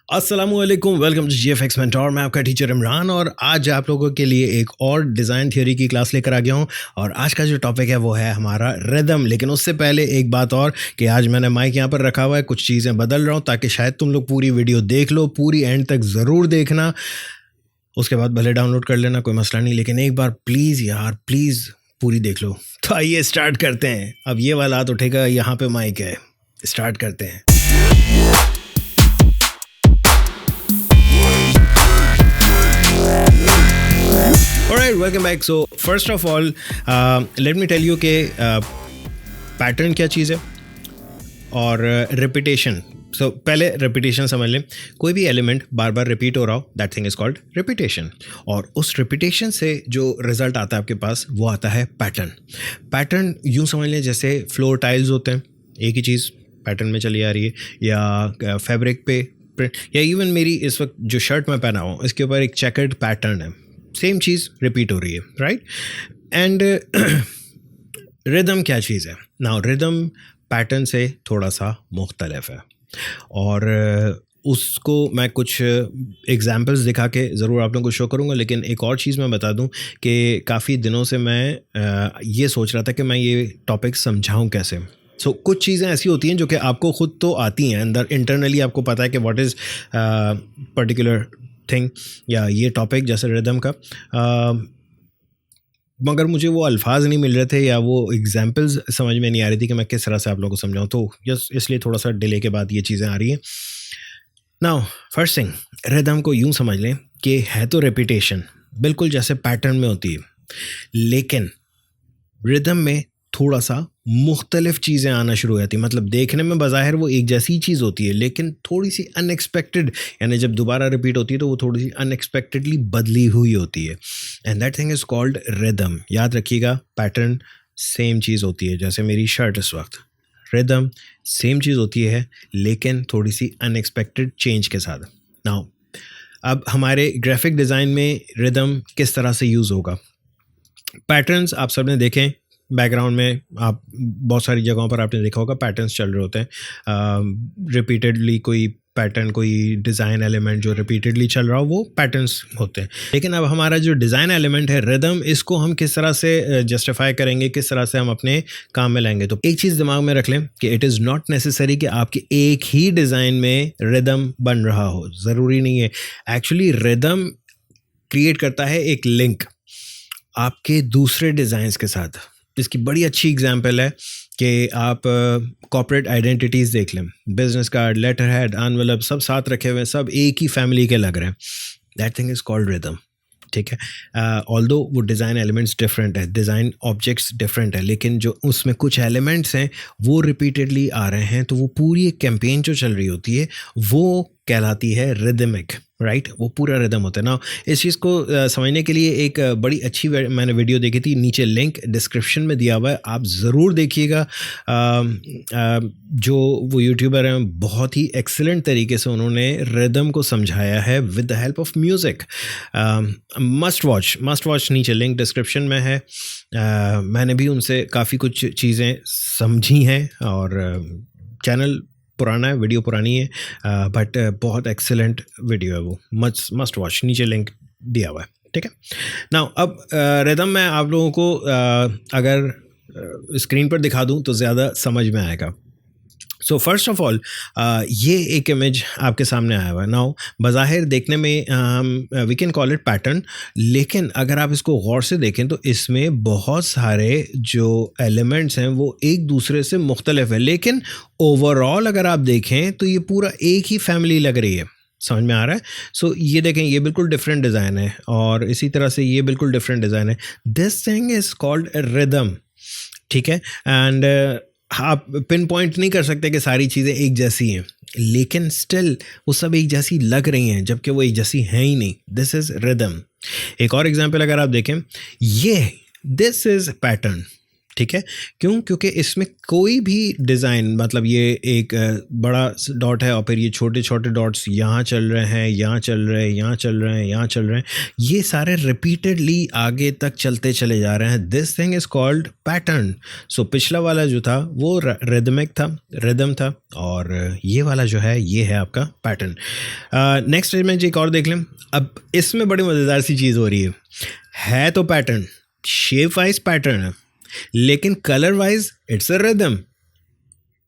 अस्सलामुअलैकुम, welcome to GFX mentor. मैं आपका टीचर इमरान और आज आप लोगों के लिए एक और डिज़ाइन थ्योरी की क्लास लेकर आ गया हूँ। और आज का जो टॉपिक है वो है हमारा रिदम। लेकिन उससे पहले एक बात और कि आज मैंने माइक यहाँ पर रखा हुआ है, कुछ चीज़ें बदल रहा हूँ ताकि शायद तुम लोग पूरी वीडियो देख लो, पूरी एंड तक ज़रूर देखना। उसके बाद भले डाउनलोड कर लेना, कोई मसला नहीं, लेकिन एक बार प्लीज़ यार प्लीज़ पूरी देख लो। तो आइए स्टार्ट करते हैं। अब ये वाला हाथ उठेगा, यहाँ पे माइक है, स्टार्ट करते हैं। Alright, welcome back. So first of all, let me tell you कि पैटर्न क्या चीज़ है और रिपीटेशन। सो पहले रिपीटेशन समझ लें। कोई भी एलिमेंट बार बार रिपीट हो रहा हो, that thing is called repetition. और उस रिपीटेशन से जो रिजल्ट आता है आपके पास वो आता है पैटर्न। पैटर्न यूँ समझ लें जैसे फ्लोर टाइल्स होते हैं, एक ही चीज़ पैटर्न में चली आ रही है, या फैब्रिक पे प्रिंट, या इवन मेरी इस वक्त जो शर्ट मैं पहना हूँ इसके ऊपर एक चेकर्ड पैटर्न है, सेम चीज़ रिपीट हो रही है, राइट। एंड रिदम क्या चीज़ है? नाउ रिदम पैटर्न से थोड़ा सा मुख्तलिफ है और उसको मैं कुछ एग्जांपल्स दिखा के ज़रूर आप लोगों को शो करूँगा। लेकिन एक और चीज़ मैं बता दूं कि काफ़ी दिनों से मैं ये सोच रहा था कि मैं ये टॉपिक समझाऊं कैसे। सो कुछ चीज़ें ऐसी होती हैं जो कि आपको ख़ुद तो आती हैं, अंदर इंटरनली आपको पता है कि व्हाट इज़ पर्टिकुलर थिंग या ये टॉपिक जैसे रिदम का, मगर मुझे वो अल्फाज नहीं मिल रहे थे या वो एग्जांपल्स समझ में नहीं आ रही थी कि मैं किस तरह से आप लोगों को समझाऊं। तो इसलिए थोड़ा सा डिले के बाद ये चीज़ें आ रही हैं। नाउ फर्स्ट थिंग, रिदम को यूं समझ लें कि है तो रेपिटेशन बिल्कुल जैसे पैटर्न में होती है, लेकिन रिदम में थोड़ा सा मुख्तलिफ चीज़ें आना शुरू हो जाती हैं। मतलब देखने में बज़ाहिर वो एक जैसी चीज़ होती है, लेकिन थोड़ी सी अनएक्सपेक्टेड, यानी जब दोबारा रिपीट होती है तो वो थोड़ी सी अनएक्सपेक्टेडली बदली हुई होती है। And that thing is called rhythm. याद रखिएगा, पैटर्न सेम चीज़ होती है, जैसे मेरी शर्ट इस वक्त, रिदम सेम चीज़ होती है लेकिन थोड़ी सी अनएक्सपेक्टेड चेंज के साथ। नाउ अब हमारे ग्राफिक डिज़ाइन में रिदम किस तरह से यूज़ होगा? पैटर्न्स आप सब ने देखें, बैकग्राउंड में आप बहुत सारी जगहों पर आपने देखा होगा पैटर्न्स चल रहे होते हैं। रिपीटेडली कोई पैटर्न, कोई डिज़ाइन एलिमेंट जो रिपीटेडली चल रहा हो वो पैटर्न्स होते हैं। लेकिन अब हमारा जो डिज़ाइन एलिमेंट है रिदम, इसको हम किस तरह से जस्टिफाई करेंगे, किस तरह से हम अपने काम में लाएंगे? तो एक चीज़ दिमाग में रख लें कि इट इज़ नॉट नेसेसरी कि आपके एक ही डिज़ाइन में रिदम बन रहा हो, ज़रूरी नहीं है। एक्चुअली रिदम क्रिएट करता है एक लिंक आपके दूसरे डिज़ाइंस के साथ। इसकी बड़ी अच्छी एग्जांपल है कि आप कॉर्पोरेट आइडेंटिटीज़ देख लें, business card, letterhead, envelope सब साथ रखे हुए, सब एक ही फैमिली के लग रहे हैं। That thing is called rhythm, ठीक है। ऑल्दो वो डिज़ाइन एलिमेंट्स डिफरेंट है, डिज़ाइन ऑब्जेक्ट्स डिफरेंट है, लेकिन जो उसमें कुछ एलिमेंट्स हैं वो रिपीटेडली आ रहे हैं, तो वो पूरी एक कैंपेन जो चल रही होती है वो कहलाती है रिदमिक, राइट। वो पूरा रिदम होता है ना। इस चीज़ को समझने के लिए एक बड़ी अच्छी मैंने वीडियो देखी थी, नीचे लिंक डिस्क्रिप्शन में दिया हुआ है, आप ज़रूर देखिएगा। जो वो यूट्यूबर हैं, बहुत ही एक्सीलेंट तरीके से उन्होंने रिदम को समझाया है with the help of music. Must watch, नीचे लिंक डिस्क्रिप्शन में है। मैंने भी उनसे काफ़ी कुछ चीज़ें समझी हैं और चैनल पुराना है, वीडियो पुरानी है, बट बहुत एक्सीलेंट वीडियो है वो, मस्ट वॉच, नीचे लिंक दिया हुआ है, ठीक है। नाउ अब रिदम मैं आप लोगों को अगर स्क्रीन पर दिखा दूं तो ज़्यादा समझ में आएगा। सो फर्स्ट ऑफ ऑल ये एक इमेज आपके सामने आया हुआ है। नाउ बज़ाहिर देखने में we can call it pattern, लेकिन अगर आप इसको गौर से देखें तो इसमें बहुत सारे जो एलिमेंट्स हैं वो एक दूसरे से मुख्तलिफ है, लेकिन ओवरऑल अगर आप देखें तो ये पूरा एक ही फैमिली लग रही है। समझ में आ रहा है? सो ये देखें, ये बिल्कुल डिफरेंट डिज़ाइन है और इसी तरह से ये बिल्कुल डिफरेंट डिज़ाइन है। This thing is called rhythm, ठीक है। एंड आप पिन पॉइंट नहीं कर सकते कि सारी चीज़ें एक जैसी हैं, लेकिन स्टिल वो सब एक जैसी लग रही हैं जबकि वो एक जैसी हैं ही नहीं। This is rhythm. एक और एग्जांपल अगर आप देखें, ये दिस इज़ पैटर्न, ठीक है, क्यों? क्योंकि इसमें कोई भी डिज़ाइन, मतलब ये एक बड़ा डॉट है और फिर ये छोटे छोटे डॉट्स यहाँ चल रहे हैं, यहाँ चल रहे हैं, यहाँ चल रहे हैं, यहाँ चल रहे हैं, ये सारे रिपीटेडली आगे तक चलते चले जा रहे हैं। This thing is called pattern. So पिछला वाला जो था वो रिदमिक था, रिदम था, और ये वाला जो है ये है आपका पैटर्न। नेक्स्ट इमेज एक और देख लें। अब इसमें बड़ी मज़ेदार सी चीज़ हो रही है तो पैटर्न, शेप वाइज पैटर्न है, लेकिन colour wise it's a rhythm.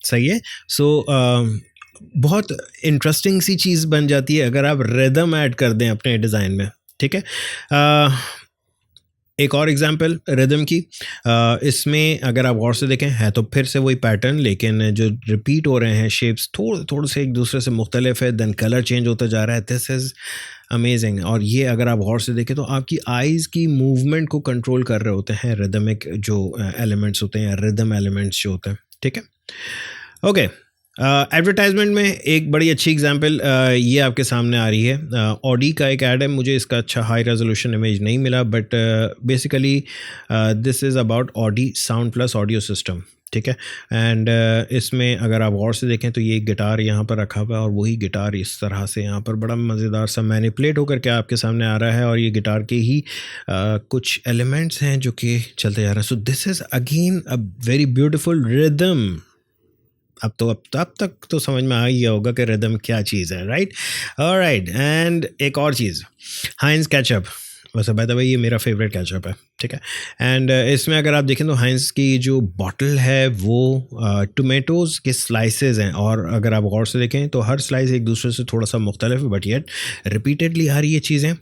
सही है। सो बहुत इंटरेस्टिंग सी चीज़ बन जाती है अगर आप रिदम ऐड कर दें अपने डिज़ाइन में। ठीक है। एक और एग्जांपल रिदम की, इसमें अगर आप गौर से देखें है तो फिर से वही पैटर्न, लेकिन जो रिपीट हो रहे हैं शेप्स थोड़े थोड़े से एक दूसरे से मुख्तलिफ है, देन कलर चेंज होता जा रहा है। This is amazing. और ये अगर आप गौर से देखें तो आपकी आइज़ की मूवमेंट को कंट्रोल कर रहे होते हैं रिदमिक जो एलिमेंट्स होते हैं या रिदम एलिमेंट्स जो होते हैं। ठीक है, ओके। एडवर्टाइजमेंट में एक बड़ी अच्छी एग्जांपल ये आपके सामने आ रही है। ऑडी का एक ऐड है, मुझे इसका अच्छा हाई रेजोल्यूशन इमेज नहीं मिला, but basically this is about Audi sound plus audio system. ठीक है, एंड इसमें अगर आप गौर से देखें तो ये गिटार यहाँ पर रखा हुआ है और वही गिटार इस तरह से यहाँ पर बड़ा मज़ेदार सा मैनिपुलेट होकर के आपके सामने आ रहा है, और ये गिटार के ही कुछ एलिमेंट्स हैं जो कि चलते जा रहे हैं। So this is again a very beautiful rhythm. अब तक तो समझ में आ ही गया होगा कि रिदम क्या चीज़ है, राइट? ऑलराइट, एंड एक और चीज़, हाइंस केचप। वैसे बाय द वे ये मेरा फेवरेट केचप है। ठीक है, एंड इसमें अगर आप देखें तो हाइंस की जो बॉटल है वो टोमेटोज़ के स्लाइसेस हैं, और अगर आप गौर से देखें तो हर स्लाइस एक दूसरे से थोड़ा सा मुख्तलिफ है, बट येट रिपीटेडली हर ये चीज़ें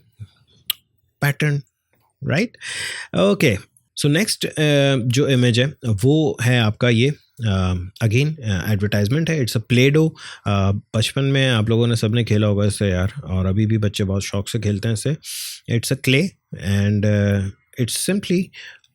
pattern, right? Okay, so next जो इमेज है वो है आपका ये अगेन एडवर्टाइजमेंट है। It's a Play Doh. बचपन में आप लोगों ने सबने खेला होगा इससे यार, और अभी भी बच्चे बहुत शौक से खेलते हैं इससे। It's a clay and it's simply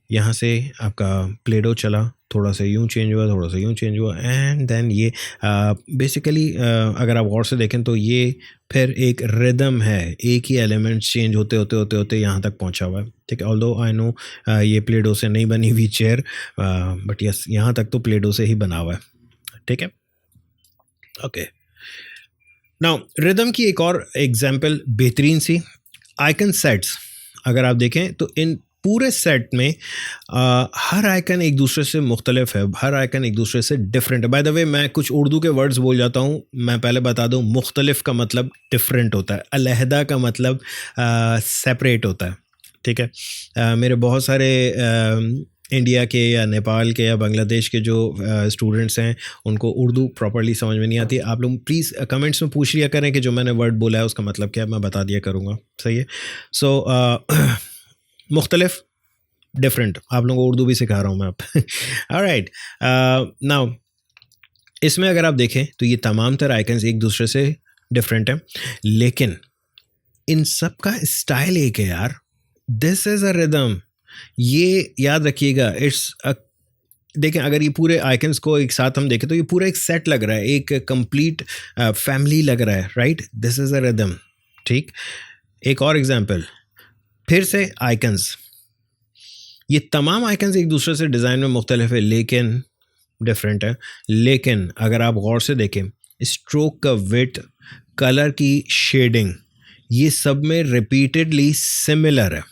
यहाँ से आपका प्ले डो चला, थोड़ा सा यूँ चेंज हुआ, थोड़ा सा यूँ चेंज हुआ, एंड देन ये बेसिकली अगर आप गौर से देखें तो ये फिर एक रिदम है, एक ही एलिमेंट्स चेंज होते होते होते होते यहाँ तक पहुँचा हुआ है। ठीक है, ऑल्दो आई नो ये प्ले डो से नहीं बनी हुई चेयर, बट यस यहाँ तक तो प्ले डो से ही बना हुआ है। ठीक है, ओके। नाउ रिदम की एक और एग्जांपल बेहतरीन सी, आइकन सेट्स। अगर आप देखें तो इन पूरे सेट में हर आइकन एक दूसरे से मुख्तलिफ है, हर आइकन एक दूसरे से डिफरेंट है। बाय द वे मैं कुछ उर्दू के वर्ड्स बोल जाता हूँ, मैं पहले बता दूँ, मुख्तलिफ का मतलब डिफरेंट होता है, अलहदा का मतलब सेपरेट होता है। ठीक है, मेरे बहुत सारे इंडिया के या नेपाल के या बांग्लादेश के जो स्टूडेंट्स हैं उनको उर्दू प्रॉपर्ली समझ में नहीं आती। आप लोग प्लीज़ कमेंट्स में पूछ लिया करें कि जो मैंने वर्ड बोला है उसका मतलब क्या है, मैं बता दिया करूँगा। सही है। सो मुख्तलिफ, डिफरेंट, आप लोगों को उर्दू भी सिखा रहा हूँ मैं अब। ऑलराइट, नाउ इसमें अगर आप देखें तो ये तमाम तरह आइकन्स एक दूसरे से डिफरेंट हैं, लेकिन इन सब का स्टाइल एक है यार। दिस इज़ अ रिदम, ये याद रखिएगा। इट्स अ, देखें अगर ये पूरे आइकन्स को एक साथ हम देखें तो ये पूरा एक सेट लग रहा है, एक कंप्लीट फैमिली लग रहा है, right? This is a rhythm. ठीक, एक और एग्जांपल, फिर से आइकन्स, ये तमाम आइकन्स एक दूसरे से डिज़ाइन में मुख्तलिफ है लेकिन डिफरेंट है, लेकिन अगर आप गौर से देखें स्ट्रोक का विड्थ, कलर की शेडिंग, ये सब में रिपीटेडली सिमिलर है,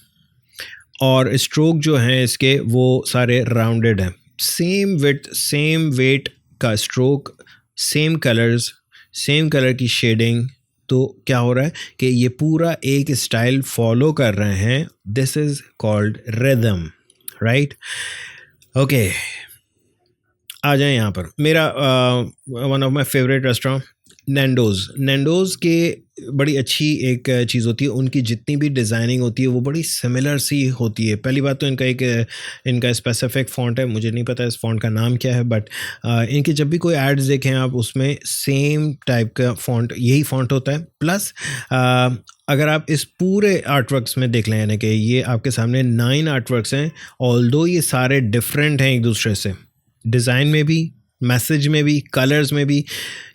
और स्ट्रोक जो हैं इसके वो सारे राउंडेड हैं, सेम विड्थ सेम वेट का stroke, same colours, same colour की शेडिंग। तो क्या हो रहा है कि ये पूरा एक स्टाइल फॉलो कर रहे हैं। This is called rhythm, right? Okay, आ जाएं यहाँ पर। मेरा one of my favourite restaurant Nando's के बड़ी अच्छी एक चीज़ होती है, उनकी जितनी भी डिज़ाइनिंग होती है वो बड़ी सिमिलर सी होती है। पहली बात तो इनका स्पेसिफिक फ़ॉन्ट है, मुझे नहीं पता इस फ़ॉन्ट का नाम क्या है, बट इनके जब भी कोई एड्स देखें आप उसमें सेम टाइप का फ़ॉन्ट, यही फ़ॉन्ट होता है। प्लस अगर आप इस पूरे आर्टवर्क्स में देख लें, यानी कि ये आपके सामने 9 आर्टवर्क्स हैं, ऑल्दो ये सारे डिफरेंट हैं एक दूसरे से, डिज़ाइन में भी, मैसेज में भी, कलर्स में भी,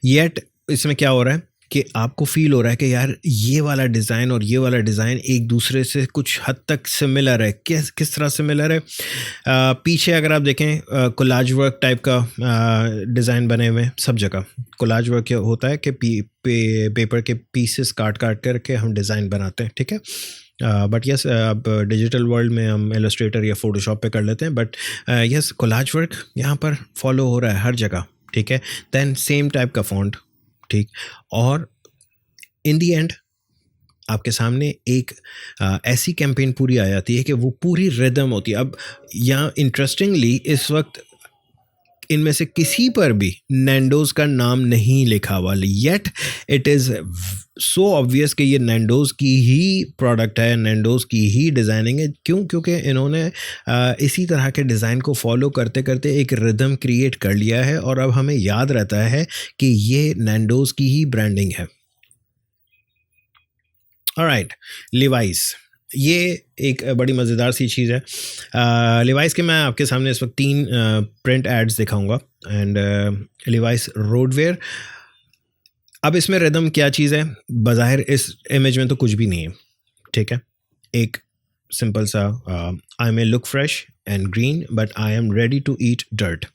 येट इसमें क्या हो रहा है कि आपको फील हो रहा है कि यार ये वाला डिज़ाइन और ये वाला डिज़ाइन एक दूसरे से कुछ हद तक सिमिलर है। किस तरह सिमिलर है? पीछे अगर आप देखें कोलाज वर्क टाइप का डिज़ाइन बने हुए हैं सब जगह। कोलाज वर्क क्या होता है कि पेपर के पीसेस काट करके हम डिज़ाइन बनाते हैं, ठीक है। बट यस, अब डिजिटल वर्ल्ड में हम इलस्ट्रेटर या फोटोशॉप पे कर लेते हैं, बट यस कोलाज वर्क यहाँ पर फॉलो हो रहा है हर जगह, ठीक है। देन सेम टाइप का फॉन्ट, ठीक। और इन दी एंड आपके सामने एक ऐसी कैंपेन पूरी आ जाती है कि वो पूरी रिदम होती है। अब यहाँ इंटरेस्टिंगली इस वक्त इनमें से किसी पर भी नैंडोज़ का नाम नहीं लिखा हुआ, yet it is so obvious कि ये नैंडोज़ की ही प्रोडक्ट है, नैंडोज़ की ही डिज़ाइनिंग है। क्यों? क्योंकि इन्होंने इसी तरह के डिज़ाइन को फॉलो करते करते एक रिदम क्रिएट कर लिया है और अब हमें याद रहता है कि ये नैंडोज़ की ही ब्रांडिंग है। ऑलराइट, लिवाइस, ये एक बड़ी मज़ेदार सी चीज़ है। लिवाइस के मैं आपके सामने इस वक्त 3 प्रिंट एड्स दिखाऊंगा एंड लिवाइस रोडवेयर। अब इसमें रिदम क्या चीज़ है? बज़ाहिर इस इमेज में तो कुछ भी नहीं है, ठीक है। एक सिंपल सा I may look fresh and green but I am ready to eat dirt.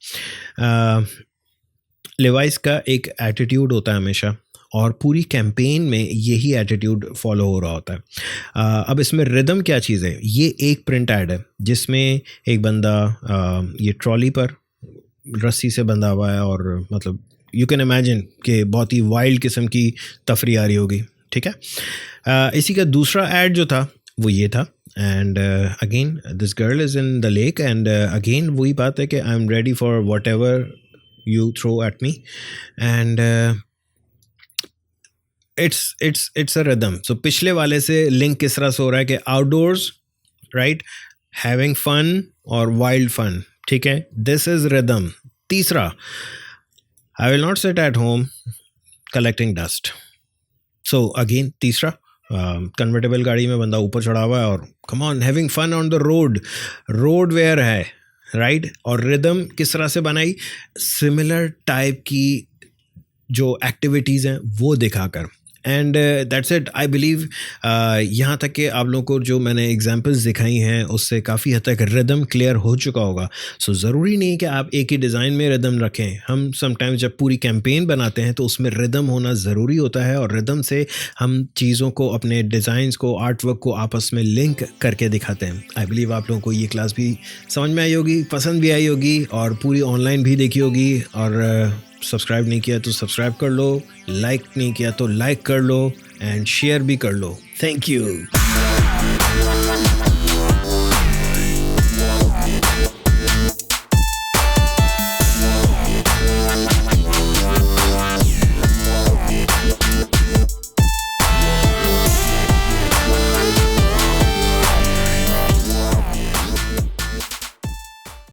Levi's का एक एटीट्यूड होता है हमेशा और पूरी कैंपेन में यही एटीट्यूड फॉलो हो रहा होता है। अब इसमें रिदम क्या चीज़ है? ये एक प्रिंट ऐड है जिसमें एक बंदा ये ट्रॉली पर रस्सी से बंधा हुआ है और मतलब यू कैन इमेजिन कि बहुत ही वाइल्ड किस्म की तफरी आ रही होगी, ठीक है। इसी का दूसरा ऐड जो था वो ये था and again this girl is in the lake and again वही बात है कि I am ready for whatever you throw at me and it's a rhythm. So पिछले वाले से लिंक किस तरह से हो रहा है कि आउटडोर्स, राइट, हैविंग फन और वाइल्ड फन, ठीक है, दिस इज रिदम। तीसरा, I will not sit at home collecting dust. So again तीसरा, कन्वर्टेबल गाड़ी में बंदा ऊपर चढ़ा हुआ है और come on having fun on the road where है, राइट। और रिदम किस तरह से बनाई? सिमिलर टाइप की जो एक्टिविटीज़ हैं वो दिखाकर and that's it. I believe यहाँ तक कि आप लोगों को जो मैंने एग्जांपल्स दिखाई हैं उससे काफ़ी हद तक रिदम क्लियर हो चुका होगा। सो ज़रूरी नहीं कि आप एक ही डिज़ाइन में रिदम रखें। हम समटाइम्स जब पूरी कैंपेन बनाते हैं तो उसमें रिदम होना ज़रूरी होता है और रिदम से हम चीज़ों को, अपने डिज़ाइंस को, आर्ट वर्क को आपस में लिंक करके दिखाते हैं। आई बिलीव आप लोगों को ये क्लास भी समझ में आई होगी, पसंद भी आई होगी और पूरी ऑनलाइन भी देखी होगी। और सब्सक्राइब नहीं किया तो सब्सक्राइब कर लो, लाइक नहीं किया तो लाइक कर लो एंड शेयर भी कर लो। Thank you.